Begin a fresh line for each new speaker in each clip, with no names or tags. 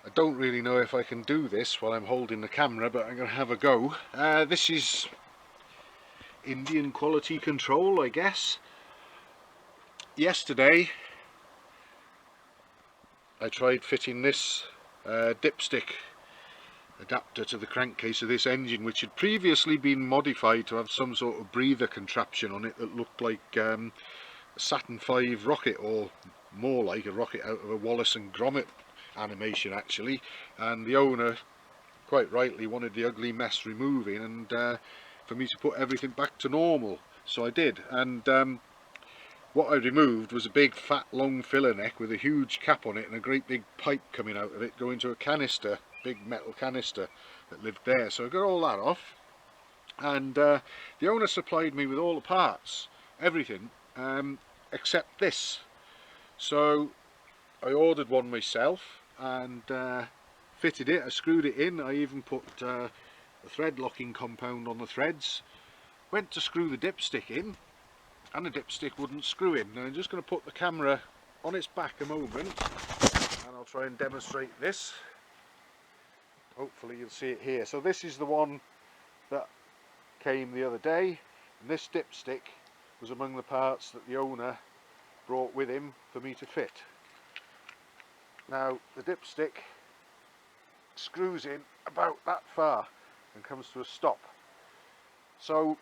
I don't really know if I can do this while I'm holding the camera, but I'm going to have a go. This is Indian quality control, I guess. Yesterday I tried fitting this dipstick adapter to the crankcase of this engine, which had previously been modified to have some sort of breather contraption on it that looked like a Saturn V rocket, or more like a rocket out of a Wallace and Gromit animation actually, and the owner quite rightly wanted the ugly mess removing and for me to put everything back to normal, so I did. And what I removed was a big fat long filler neck with a huge cap on it and a great big pipe coming out of it going to a canister, big metal canister that lived there. So I got all that off, and the owner supplied me with all the parts, everything, except this. So I ordered one myself and fitted it. I screwed it in. I even put the thread locking compound on the threads. Went to screw the dipstick in and the dipstick wouldn't screw in. Now I'm just going to put the camera on its back a moment and I'll try and demonstrate this. Hopefully you'll see it here. So this is the one that came the other day, and this dipstick was among the parts that the owner brought with him for me to fit. Now the dipstick screws in about that far and comes to a stop. So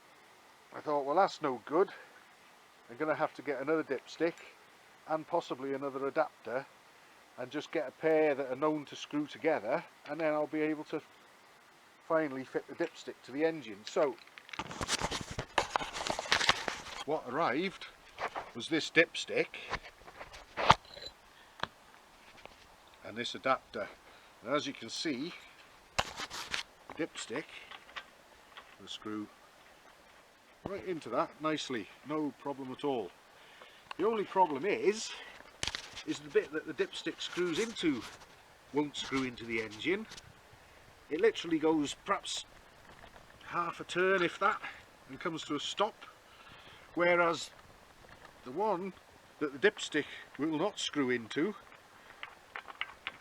I thought, well, that's no good. I'm going to have to get another dipstick and possibly another adapter and just get a pair that are known to screw together, and then I'll be able to finally fit the dipstick to the engine. So what arrived was this dipstick and this adapter. And as you can see, the dipstick will screw right into that nicely, no problem at all. The only problem is the bit that the dipstick screws into won't screw into the engine. It literally goes perhaps half a turn, if that, and comes to a stop, whereas the one that the dipstick will not screw into,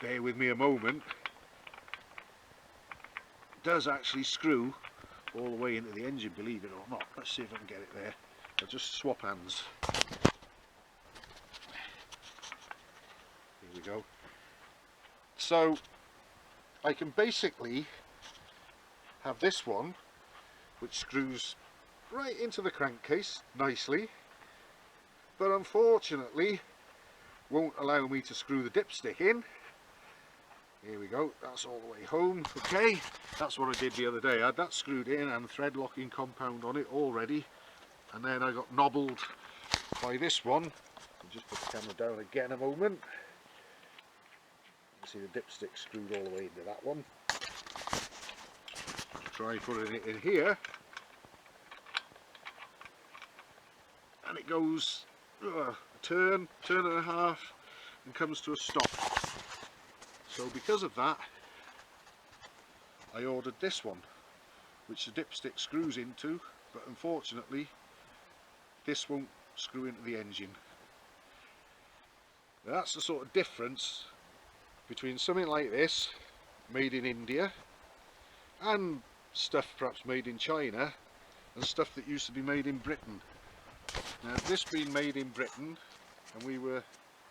bear with me a moment, does actually screw all the way into the engine, believe it or not. Let's see if I can get it there. I'll just swap hands. Here we go. So I can basically have this one, which screws right into the crankcase nicely, but unfortunately won't allow me to screw the dipstick in. Here we go, that's all the way home. Okay, that's what I did the other day. I had that screwed in and thread locking compound on it already, and then I got nobbled by this one. I'll just put the camera down again a moment. You see the dipstick screwed all the way into that one. I'll try putting it in here, and it goes a turn and a half and comes to a stop. So because of that, I ordered this one, which the dipstick screws into, but unfortunately this won't screw into the engine. Now that's the sort of difference between something like this, made in India, and stuff perhaps made in China, and stuff that used to be made in Britain. Now this being made in Britain, and we were,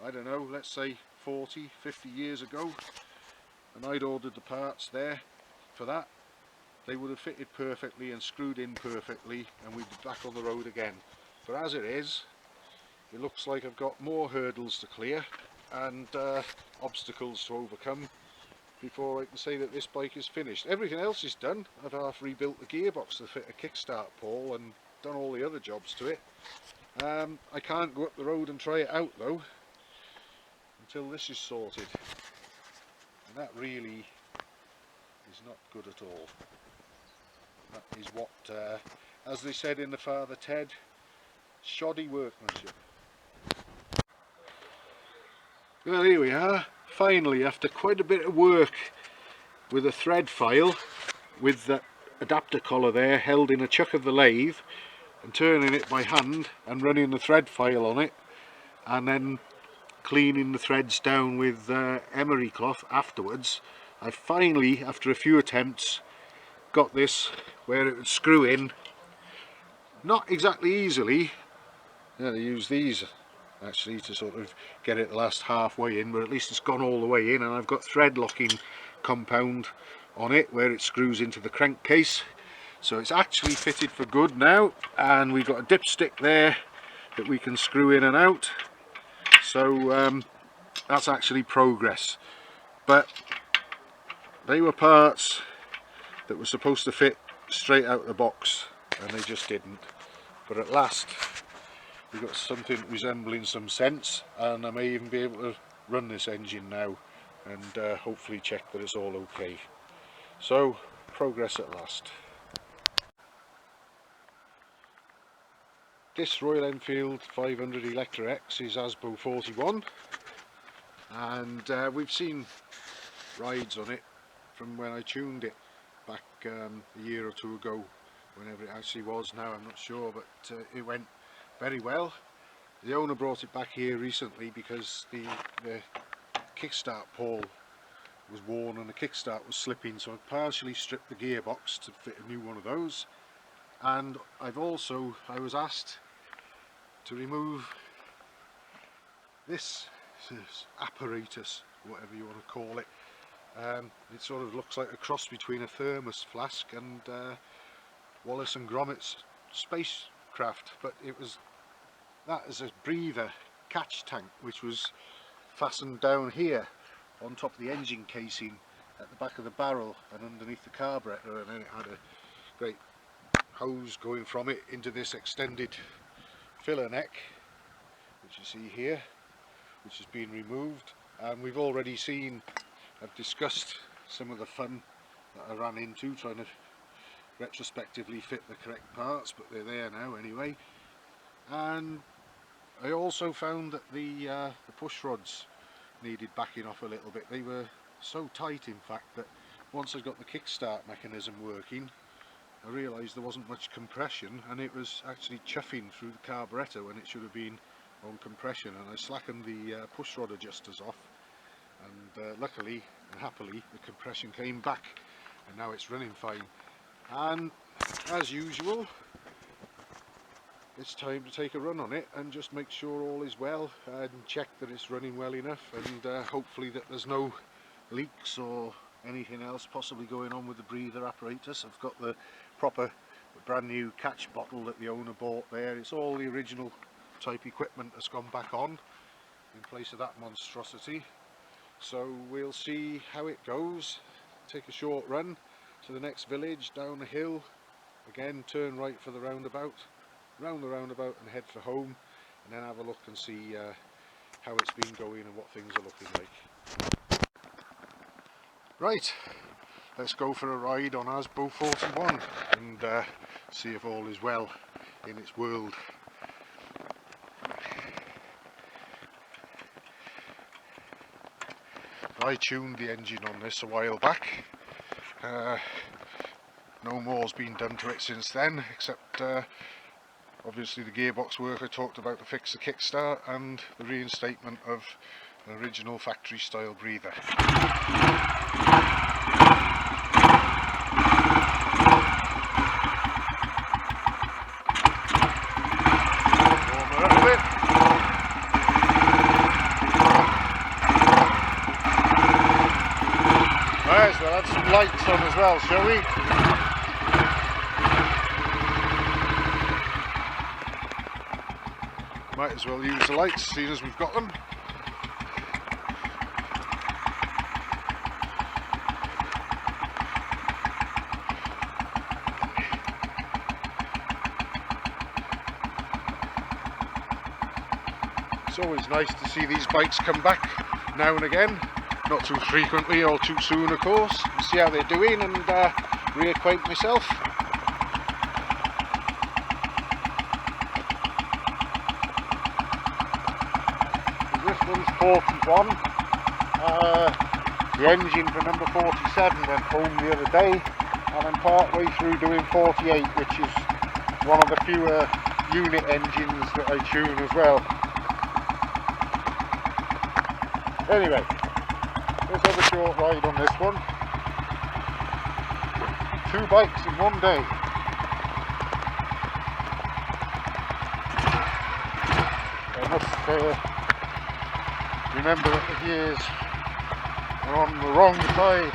I don't know, let's say 40, 50 years ago, and I'd ordered the parts there for that, they would have fitted perfectly and screwed in perfectly, and we'd be back on the road again. But as it is, it looks like I've got more hurdles to clear and obstacles to overcome before I can say that this bike is finished. Everything else is done. I've half rebuilt the gearbox to fit a kickstart pole and done all the other jobs to it. I can't go up the road and try it out though until this is sorted, and that really is not good at all. That is what, as they said in the Father Ted, shoddy workmanship. Well, here we are, finally, after quite a bit of work with a thread file with the adapter collar there held in a chuck of the lathe, and turning it by hand and running the thread file on it, and then cleaning the threads down with emery cloth afterwards, I finally, after a few attempts, got this where it would screw in, not exactly easily. I use these actually to sort of get it the last halfway in, but at least it's gone all the way in, and I've got thread locking compound on it where it screws into the crankcase, so it's actually fitted for good now, and we've got a dipstick there that we can screw in and out, so that's actually progress. But they were parts that were supposed to fit straight out of the box and they just didn't, but at last we've got something resembling some sense, and I may even be able to run this engine now and hopefully check that it's all okay. So progress at last. This Royal Enfield 500 Electra X is Asbo 41, and we've seen rides on it from when I tuned it back a year or two ago, whenever it actually was now, I'm not sure, but it went very well. The owner brought it back here recently because the kickstart pole was worn and the kickstart was slipping, so I partially stripped the gearbox to fit a new one of those, and I was asked to remove this apparatus, whatever you want to call it. It sort of looks like a cross between a thermos flask and Wallace and Gromit's spacecraft, but it was that as a breather catch tank which was fastened down here on top of the engine casing at the back of the barrel and underneath the carburetor, and then it had a great hose going from it into this extended filler neck which you see here, which has been removed. And we've already seen, I've discussed some of the fun that I ran into trying to retrospectively fit the correct parts, but they're there now anyway. And I also found that the push rods needed backing off a little bit. They were so tight, in fact, that once I got the kickstart mechanism working, I realised there wasn't much compression, and it was actually chuffing through the carburetor when it should have been on compression, and I slackened the push rod adjusters off, and luckily and happily the compression came back and now it's running fine. And as usual, it's time to take a run on it and just make sure all is well and check that it's running well enough, and hopefully that there's no leaks or anything else possibly going on with the breather apparatus. I've got the proper brand new catch bottle that the owner bought there. It's all the original type equipment that's gone back on in place of that monstrosity. So we'll see how it goes. Take a short run to the next village, down the hill, again turn right for the roundabout, round the roundabout and head for home, and then have a look and see how it's been going and what things are looking like. Right, let's go for a ride on Asbo 41 and see if all is well in its world. I tuned the engine on this a while back. No more's been done to it since then, except obviously the gearbox work I talked about to fix the kickstart, and the reinstatement of an original factory style breather. Right, so we'll add some lights on as well, shall we? Might as well use the lights, seeing as we've got them. It's always nice to see these bikes come back now and again, not too frequently or too soon of course, and see how they're doing and reacquaint myself. This one's 41, the engine for number 47 went home the other day, and I'm part way through doing 48, which is one of the fewer unit engines that I tune as well. Anyway, let's have a short ride on this one. 2 bikes in one day. I must remember that the gears are on the wrong side.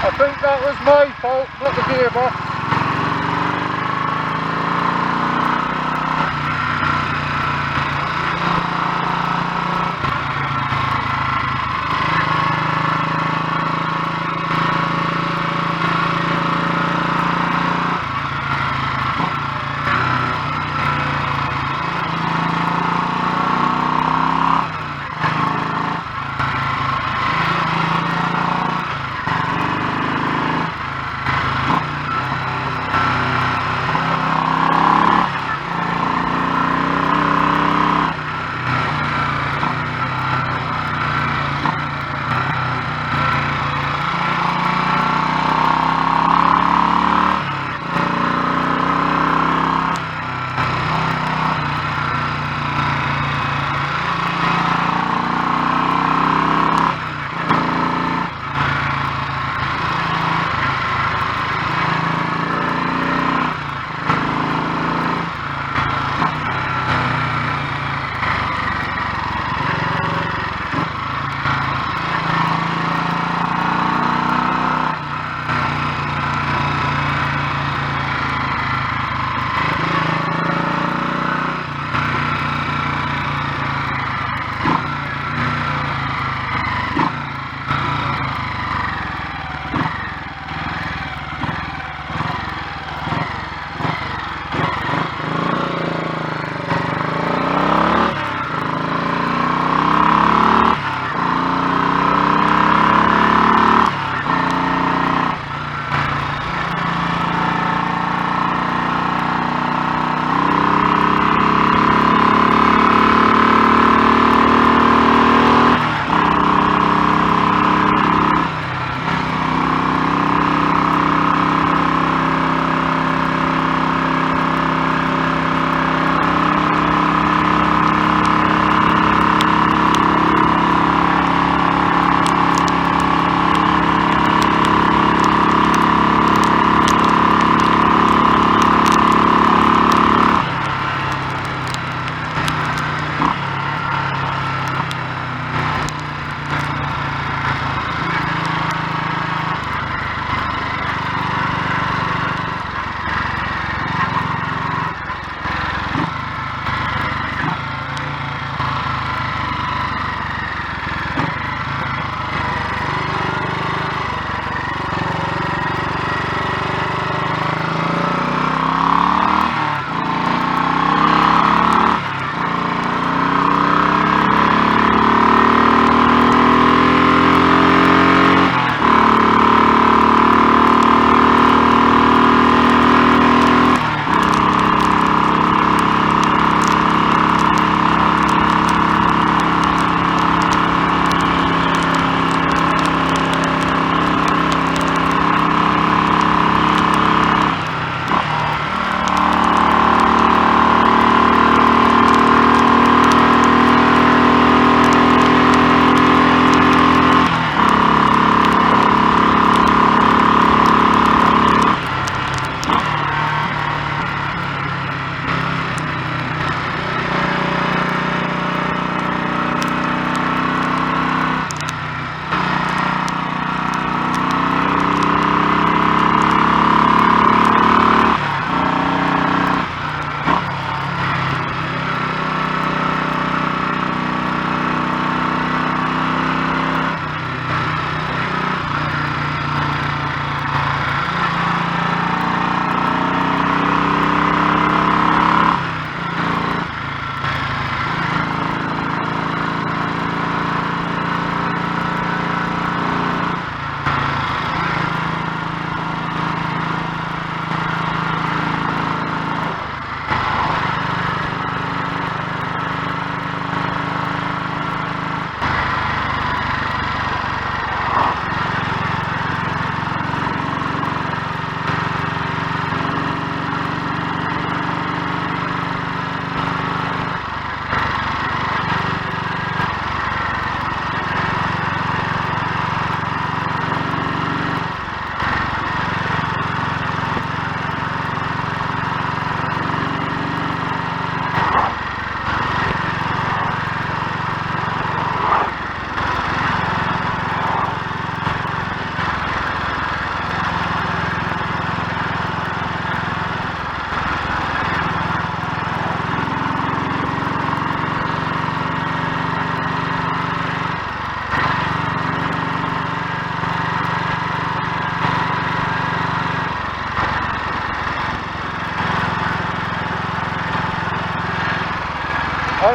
I think that was my fault, not the gearbox.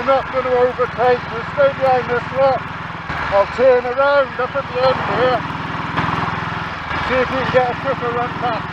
we're not going to overtake, we'll stay behind this lot. I'll turn around up at the end here, see if we can get a quicker run back.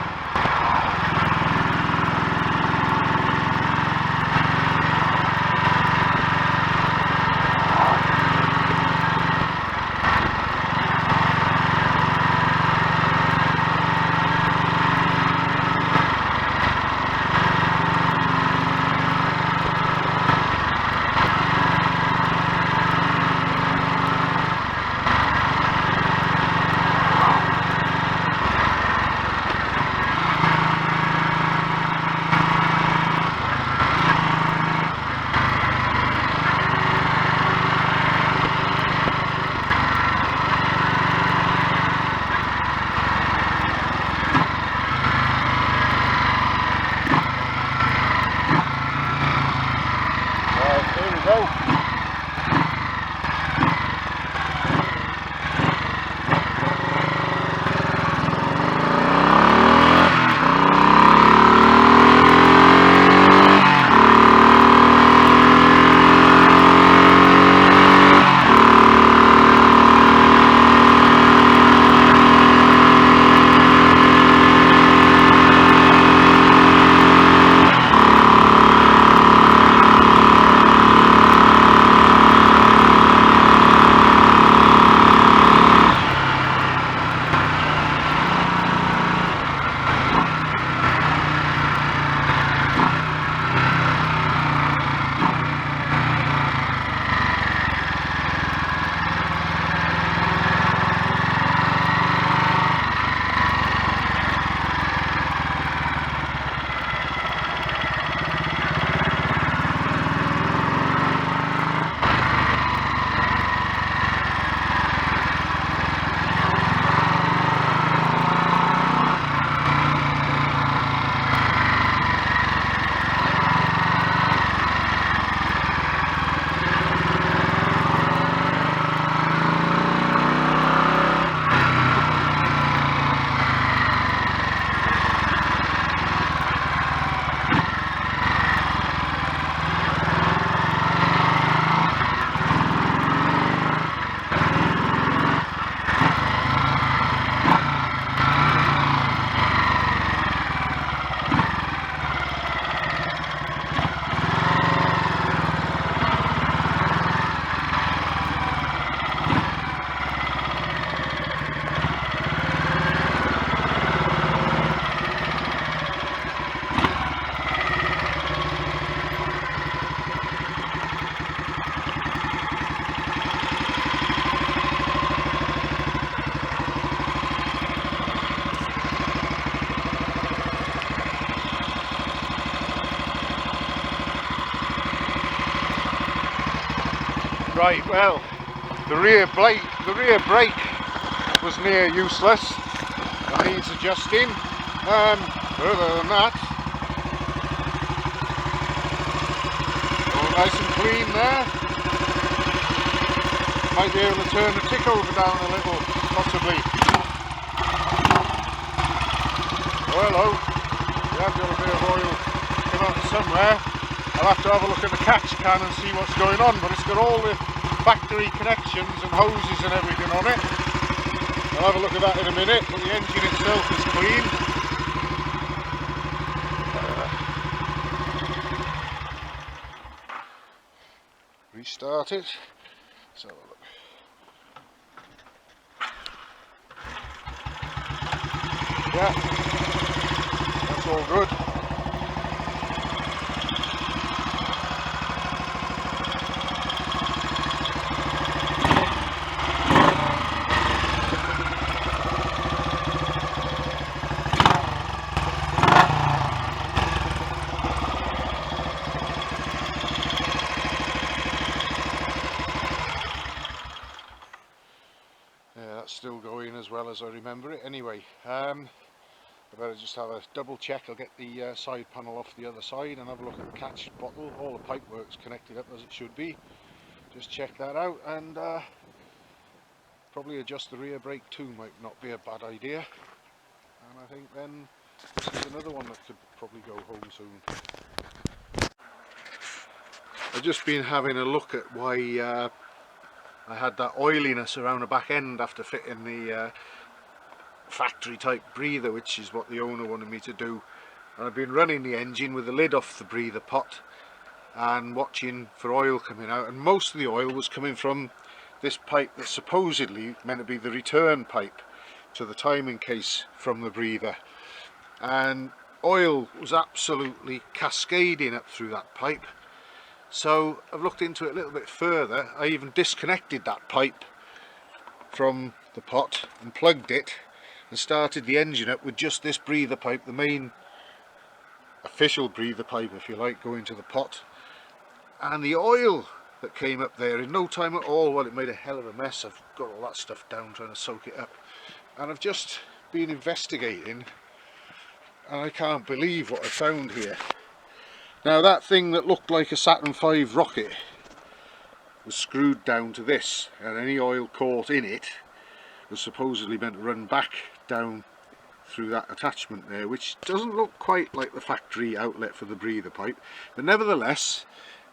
Right, well, the rear brake was near useless and needs adjusting. Other than that, all nice and clean there. Might be able to turn the tick over down a little, possibly. Oh, hello. We have got a bit of oil come out somewhere. I'll have to have a look at the catch can and see what's going on, but it's got all the factory connections and hoses and everything on it. I'll have a look at that in a minute, but the engine itself is clean. Restart it. Let's have a look. Yeah, that's all good. Still going as well as I remember it. Anyway, I better just have a double check. I'll get the side panel off the other side and have a look at the catch bottle. All the pipe work's connected up as it should be. Just check that out, and probably adjust the rear brake too might not be a bad idea. And I think then this is another one that could probably go home soon. I've just been having a look at why I had that oiliness around the back end after fitting the factory type breather, which is what the owner wanted me to do. And I've been running the engine with the lid off the breather pot and watching for oil coming out, and most of the oil was coming from this pipe that's supposedly meant to be the return pipe to the timing case from the breather, and oil was absolutely cascading up through that pipe. So I've looked into it a little bit further. I even disconnected that pipe from the pot and plugged it and started the engine up with just this breather pipe, the main official breather pipe if you like, going to the pot. And the oil that came up there in no time at all, well, it made a hell of a mess. I've got all that stuff down trying to soak it up, and I've just been investigating and I can't believe what I found here. Now, that thing that looked like a Saturn V rocket was screwed down to this, and any oil caught in it was supposedly meant to run back down through that attachment there, which doesn't look quite like the factory outlet for the breather pipe, but nevertheless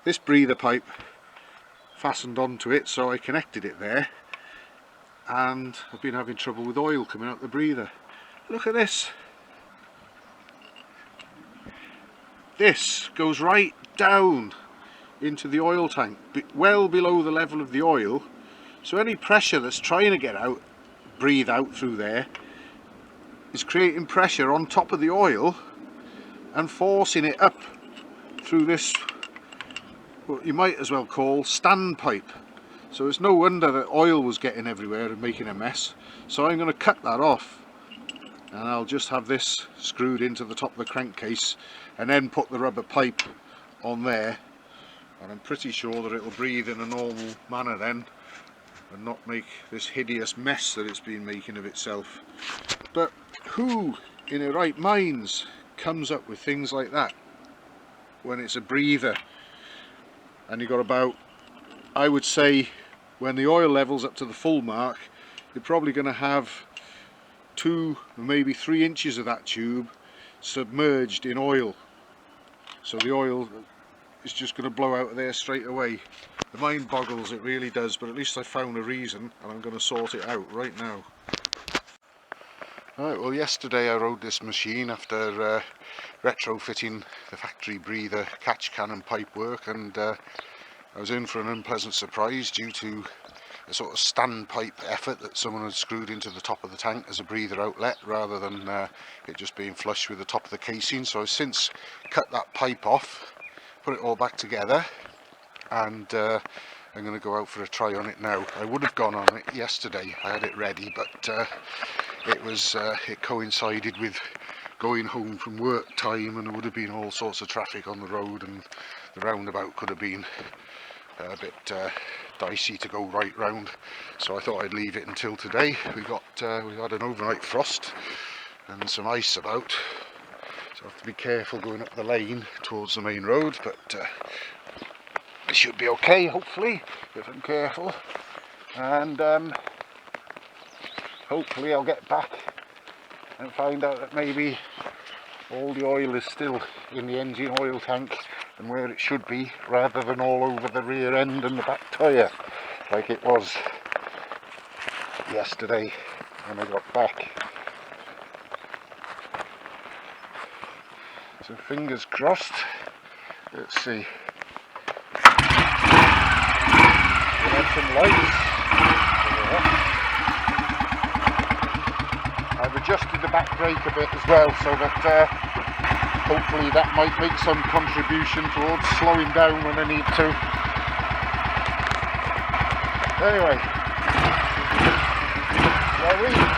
this breather pipe fastened onto it, so I connected it there, and I've been having trouble with oil coming out the breather. Look at this. This goes right down into the oil tank, well below the level of the oil, so any pressure that's trying to get out, breathe out through there, is creating pressure on top of the oil and forcing it up through this, what you might as well call standpipe. So it's no wonder that oil was getting everywhere and making a mess. So I'm going to cut that off, and I'll just have this screwed into the top of the crankcase and then put the rubber pipe on there, and I'm pretty sure that it will breathe in a normal manner then and not make this hideous mess that it's been making of itself. But who in their right minds comes up with things like that when it's a breather and you've got about, I would say, when the oil level's up to the full mark, you're probably going to have 2 or maybe 3 inches of that tube submerged in oil, so the oil is just going to blow out of there straight away. The mind boggles, it really does, but at least I found a reason and I'm going to sort it out right now. Right, well, yesterday I rode this machine after retrofitting the factory breather catch can and pipe work, and I was in for an unpleasant surprise due to a sort of standpipe effort that someone had screwed into the top of the tank as a breather outlet rather than it just being flush with the top of the casing. So I've since cut that pipe off, put it all back together, and I'm going to go out for a try on it now. I would have gone on it yesterday, I had it ready, but it coincided with going home from work time, and there would have been all sorts of traffic on the road, and the roundabout could have been a bit dicey to go right round, so I thought I'd leave it until today. We had an overnight frost and some ice about, so I have to be careful going up the lane towards the main road, but it should be okay, hopefully, if I'm careful, and hopefully I'll get back and find out that maybe all the oil is still in the engine oil tank and where it should be, rather than all over the rear end and the back tyre like it was yesterday when I got back. So fingers crossed. Let's see. We'll have some lights. I've adjusted the back brake a bit as well, so that hopefully that might make some contribution towards slowing down when I need to. Anyway, shall we?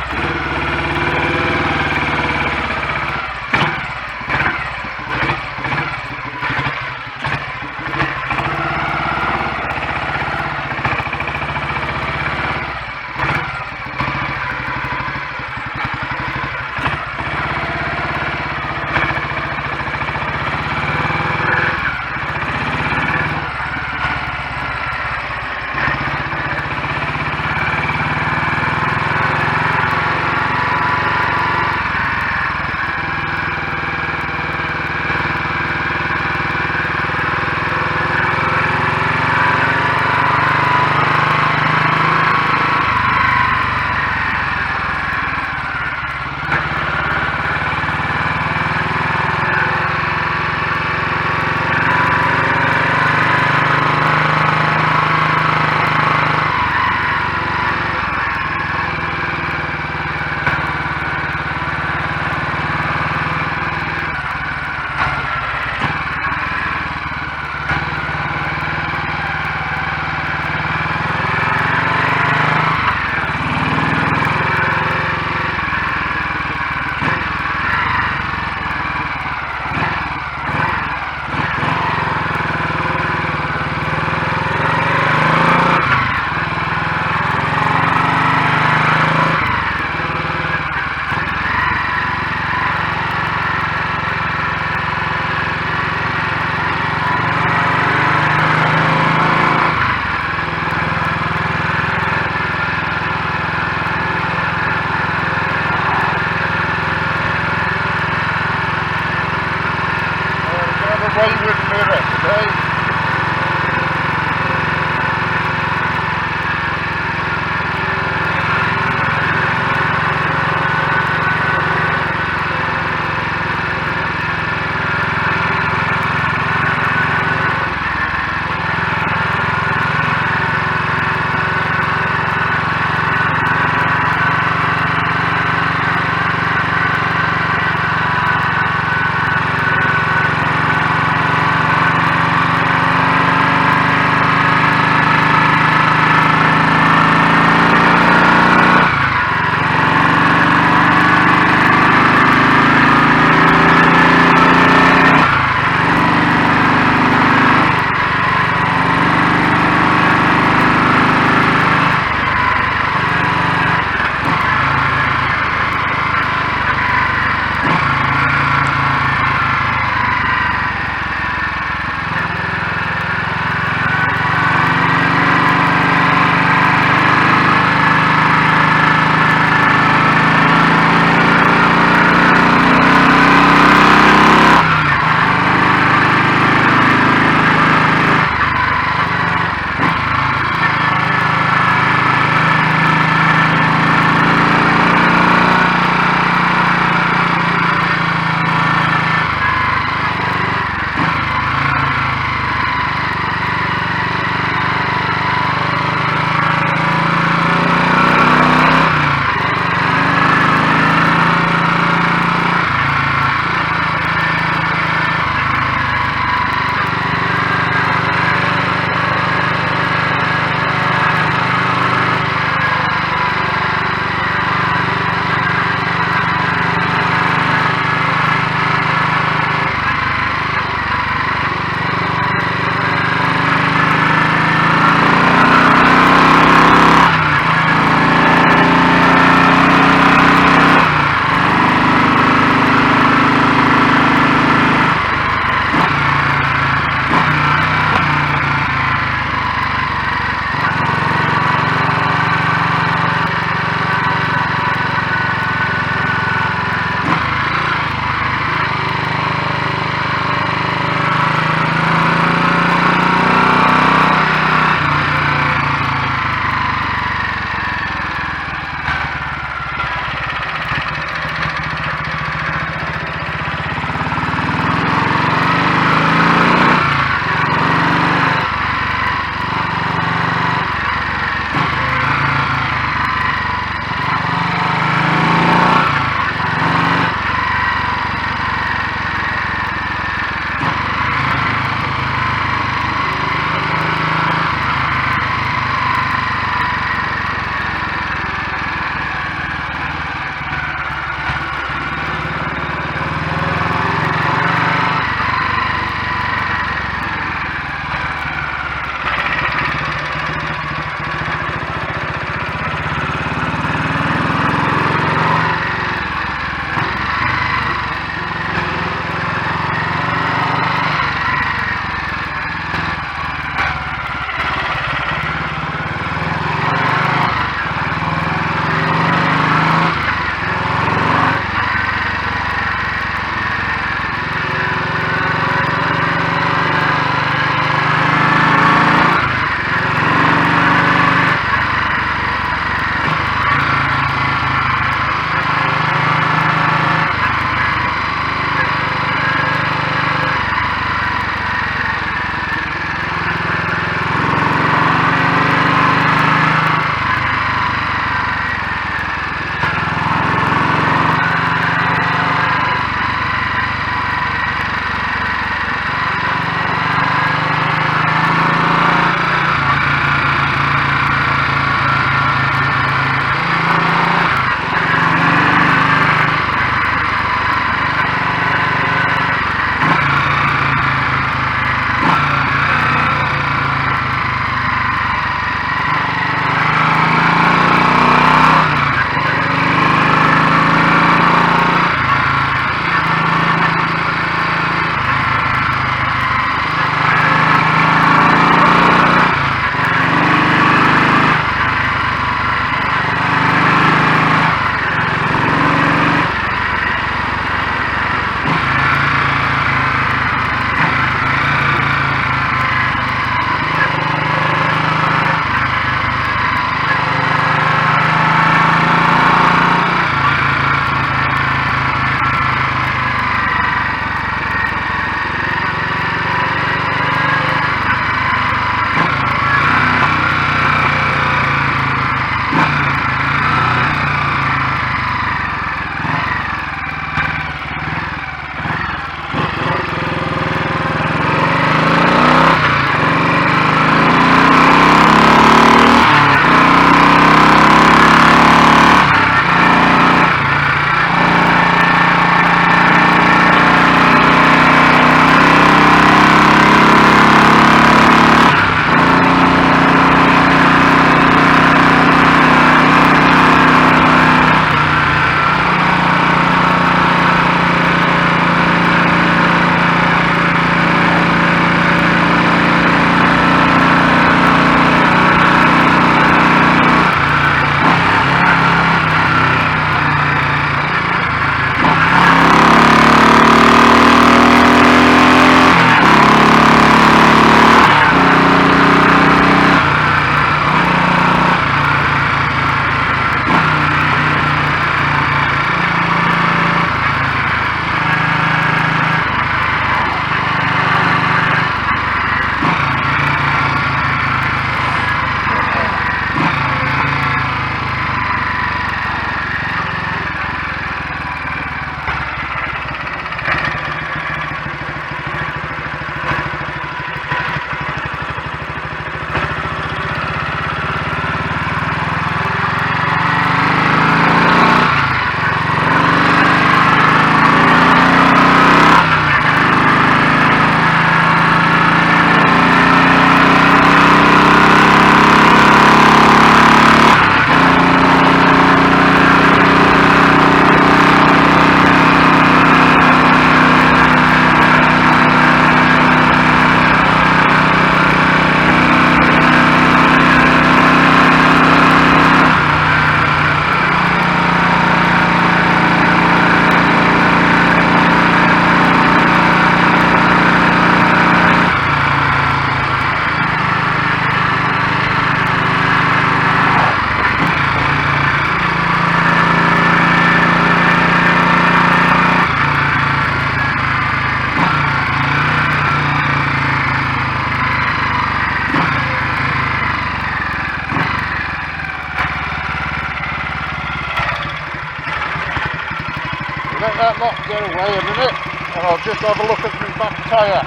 let that lot get away a minute and I'll just have a look at my back tyre.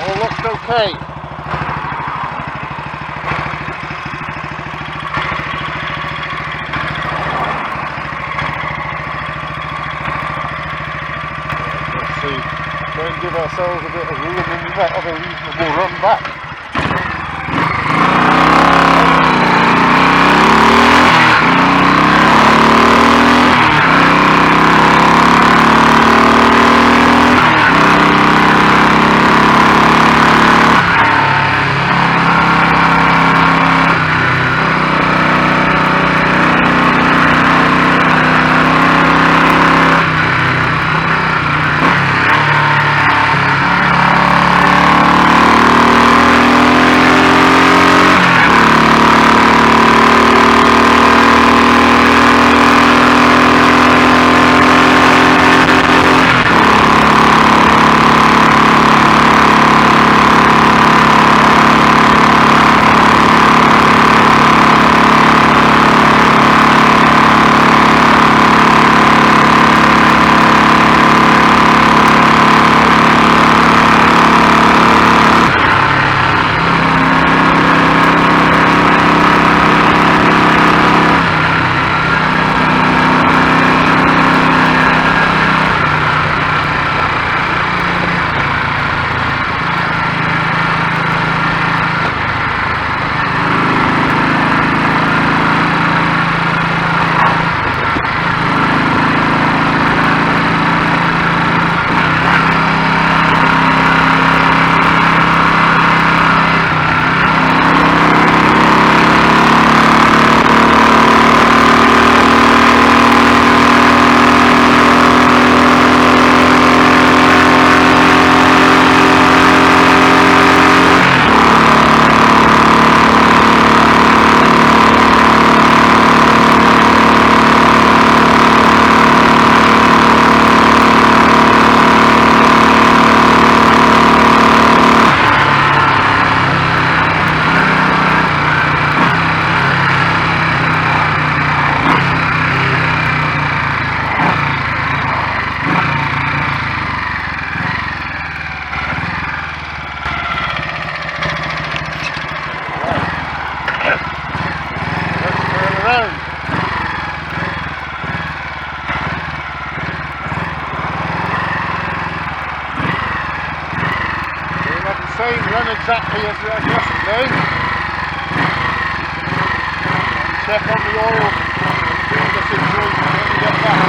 All looks okay. Let's see, try and give ourselves a bit of room and we might have a reasonable run back. Same run exactly as we had yesterday. Check on the oil, see the situation when we get back.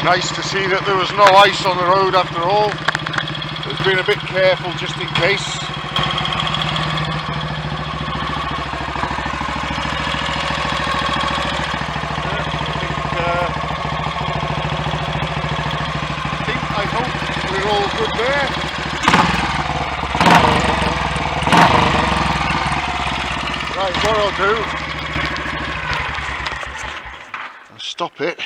Nice to see that there was no ice on the road after all. I've been a bit careful just in case. I hope we're all good there. Right, what I'll do, I'll stop it,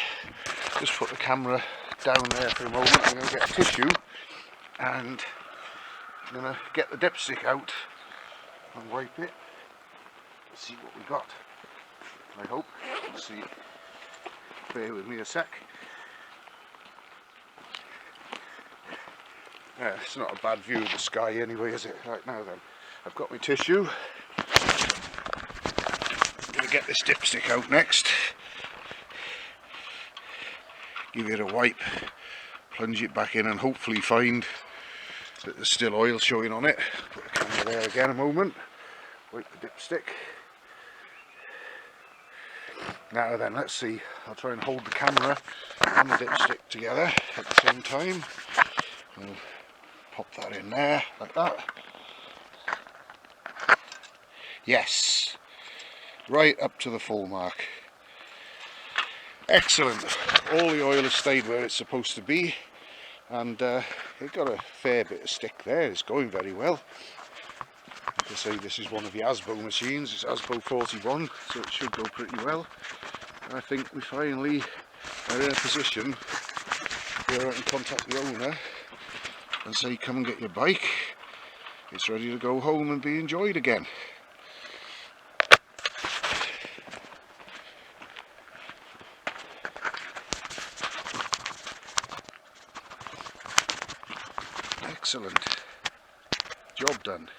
just put the camera down there for a moment. I'm going to get a tissue and I'm going to get the dipstick out and wipe it. Let's see what we got. I hope. Let's see. Bear with me a sec. Yeah, it's not a bad view of the sky anyway, is it? Right, now then, I've got my tissue. I'm going to get this dipstick out next. Give it a wipe, plunge it back in and hopefully find that there's still oil showing on it. Put the camera there again a moment. Wipe the dipstick. Now then, let's see. I'll try and hold the camera and the dipstick together at the same time. We'll pop that in there, like that. Yes, right up to the full mark. Excellent. All the oil has stayed where it's supposed to be, and it got a fair bit of stick there. It's going very well. Like I say, this is one of the Asbo machines. It's Asbo 41, so it should go pretty well. I think we finally are in a position where I can contact the owner and say, come and get your bike. It's ready to go home and be enjoyed again. Excellent. Job done.